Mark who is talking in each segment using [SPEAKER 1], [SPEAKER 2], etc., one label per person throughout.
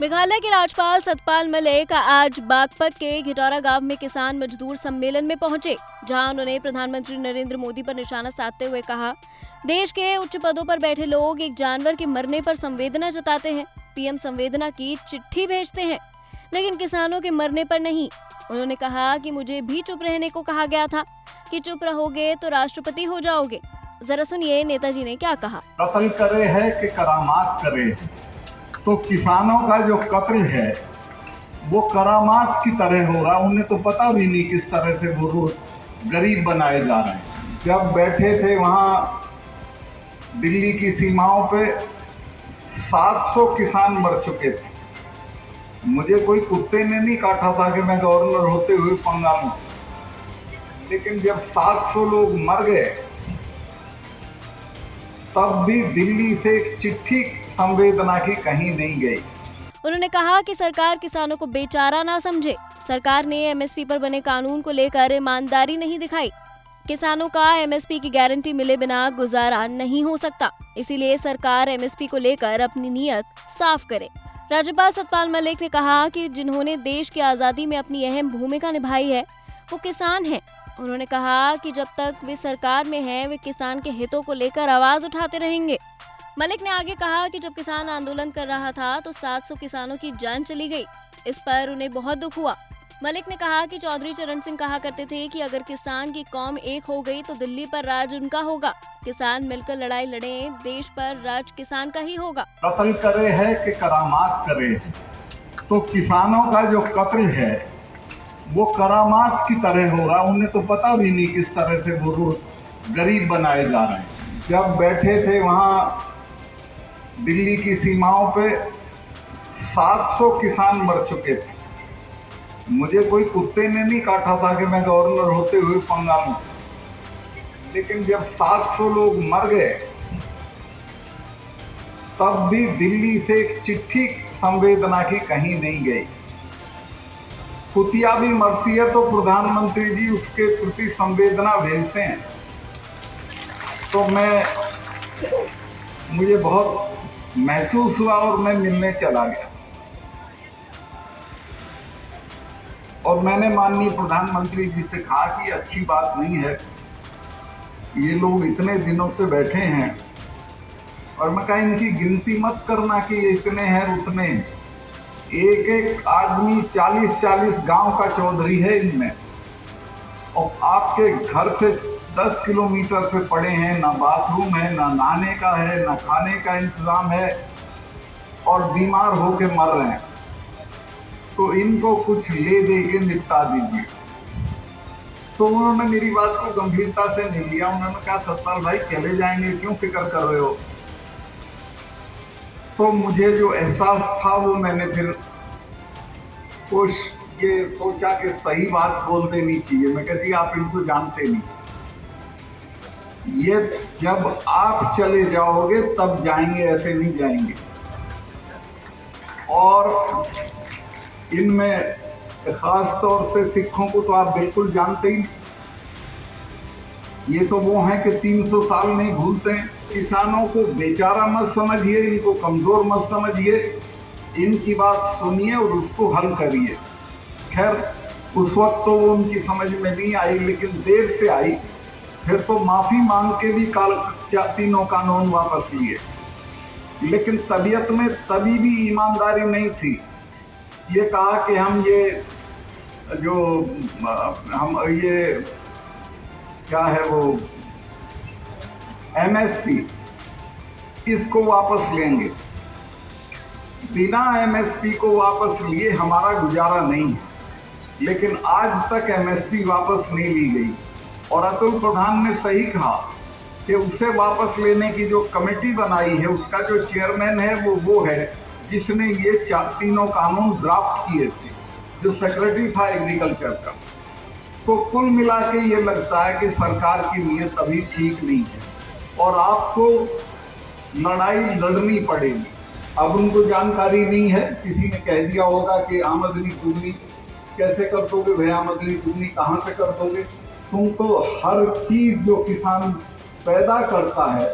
[SPEAKER 1] मेघालय के राज्यपाल सतपाल मलिक आज बागपत के घिटौरा गांव में किसान मजदूर सम्मेलन में पहुंचे, जहां उन्होंने प्रधानमंत्री नरेंद्र मोदी पर निशाना साधते हुए कहा, देश के उच्च पदों पर बैठे लोग एक जानवर के मरने पर संवेदना जताते हैं, पीएम संवेदना की चिट्ठी भेजते हैं, लेकिन किसानों के मरने पर नहीं। उन्होंने कहा कि मुझे भी चुप रहने को कहा गया था कि चुप रहोगे तो राष्ट्रपति हो जाओगे। जरा सुनिए नेताजी ने क्या कहा।
[SPEAKER 2] कत्ल करे है कि करामात करे, तो किसानों का जो कत्ल है वो करामात की तरह हो रहा। उन्हें तो पता भी नहीं किस तरह से वो रोज गरीब बनाए जा रहे हैं। जब बैठे थे वहाँ दिल्ली की सीमाओं पे 700 किसान मर चुके थे। मुझे कोई कुत्ते ने नहीं काटा था कि मैं गवर्नर होते हुए पंगा लूं, लेकिन जब 700 लोग मर गए तब भी दिल्ली से एक चिट्ठी संवेदना की कहीं नहीं गई।
[SPEAKER 1] उन्होंने कहा कि सरकार किसानों को बेचारा ना समझे। सरकार ने एमएसपी पर बने कानून को लेकर ईमानदारी नहीं दिखाई। किसानों का एमएसपी की गारंटी मिले बिना गुजारा नहीं हो सकता, इसीलिए सरकार एमएसपी को लेकर अपनी नीयत साफ करे। राज्यपाल सतपाल मलिक ने कहा कि जिन्होंने देश की आजादी में अपनी अहम भूमिका निभाई है वो किसान हैं। उन्होंने कहा कि जब तक वे सरकार में हैं वे किसान के हितों को लेकर आवाज उठाते रहेंगे। मलिक ने आगे कहा कि जब किसान आंदोलन कर रहा था तो 700 किसानों की जान चली गई, इस पर उन्हें बहुत दुख हुआ। मलिक ने कहा कि चौधरी चरण सिंह कहा करते थे कि अगर किसान की कौम एक हो गई तो दिल्ली पर राज उनका होगा। किसान मिलकर लड़ाई लड़ें, देश पर राज किसान का ही होगा।
[SPEAKER 2] कत्ल करे है कि करामात करे, तो किसानों का जो कत्ल है वो करामात की तरह हो रहा। उन्हें तो पता भी नहीं किस तरह से वो रोज गरीब बनाए जा रहे हैं। जब बैठे थे वहाँ दिल्ली की सीमाओं पे 700 किसान मर चुके थे। मुझे कोई कुत्ते ने नहीं काटा था कि मैं गवर्नर होते हुए पंगा लूं, लेकिन जब 700 लोग मर गए तब भी दिल्ली से एक चिट्ठी संवेदना की कहीं नहीं गई। कुतिया भी मरती है तो प्रधानमंत्री जी उसके प्रति संवेदना भेजते हैं। तो मुझे बहुत महसूस हुआ और मैं मिलने चला गया और मैंने माननीय प्रधानमंत्री जी से कहा कि अच्छी बात नहीं है, ये लोग इतने दिनों से बैठे हैं, और मैं कहा इनकी गिनती मत करना कि ये इतने हैं उतने हैं। एक एक आदमी 40-40 गांव का चौधरी है इनमें, और आपके घर से 10 किलोमीटर पे पड़े हैं, ना बाथरूम है, ना नहाने का है, ना खाने का इंतजाम है, और बीमार होके मर रहे हैं। तो इनको कुछ ले दे के निपटा दीजिए। तो उन्होंने मेरी बात को गंभीरता से नहीं लिया। उन्होंने कहा सतपाल भाई चले जाएंगे, क्यों फिक्र कर रहे हो। तो मुझे जो एहसास था वो मैंने फिर ये सोचा कि सही बात बोल देनी चाहिए। मैं कहती आप इनको जानते नहीं, ये जब आप चले जाओगे तब जाएंगे, ऐसे नहीं जाएंगे। और इनमें खास तौर से सिखों को तो आप बिल्कुल जानते ही। ये तो वो हैं कि 300 साल नहीं भूलते हैं। किसानों को बेचारा मत समझिए, इनको कमजोर मत समझिए, इनकी बात सुनिए और उसको हल करिए। खैर उस वक्त तो वो उनकी समझ में नहीं आई, लेकिन देर से आई। फिर तो माफी मांग के भी तीनों कानून वापस लिए, लेकिन तबीयत में तभी भी ईमानदारी नहीं थी। ये कहा कि हम ये क्या है वो एमएसपी, इसको वापस लेंगे। बिना एमएसपी को वापस लिए हमारा गुजारा नहीं है, लेकिन आज तक एमएसपी वापस नहीं ली गई। और अतुल प्रधान ने सही कहा कि उसे वापस लेने की जो कमेटी बनाई है उसका जो चेयरमैन है वो है जिसने ये तीनों कानून ड्राफ्ट किए थे, जो सेक्रेटरी था एग्रीकल्चर का। तो कुल मिला के ये लगता है कि सरकार की नीयत अभी ठीक नहीं है और आपको लड़ाई लड़नी पड़ेगी। अब उनको जानकारी नहीं है, किसी ने कह दिया होगा कि आमदनी दुगनी कैसे कर दोगे भाई, आमदनी दुगनी कहाँ से कर दोगे। तुम तो हर चीज़ जो किसान पैदा करता है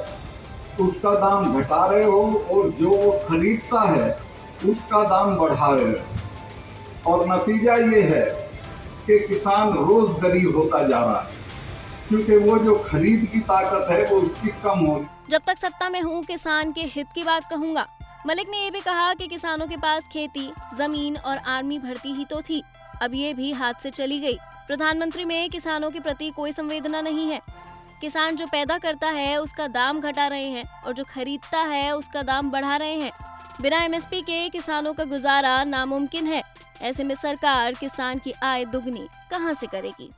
[SPEAKER 2] उसका दाम घटा रहे हो, और जो वो खरीदता है उसका दाम बढ़ा रहे हैं और नतीजा ये है कि किसान रोज गरीब होता जा रहा है, क्योंकि वो जो खरीद की ताकत है वो उसकी कम हो।
[SPEAKER 1] जब तक सत्ता में हूँ किसान के हित की बात कहूंगा। मलिक ने ये भी कहा कि किसानों के पास खेती, जमीन और आर्मी भर्ती ही तो थी, अब ये भी हाथ से चली गई। प्रधानमंत्री में किसानों के प्रति कोई संवेदना नहीं है। किसान जो पैदा करता है उसका दाम घटा रहे हैं और जो खरीदता है उसका दाम बढ़ा रहे हैं। बिना एमएसपी के किसानों का गुजारा नामुमकिन है। ऐसे में सरकार किसान की आय दुगनी कहां से करेगी?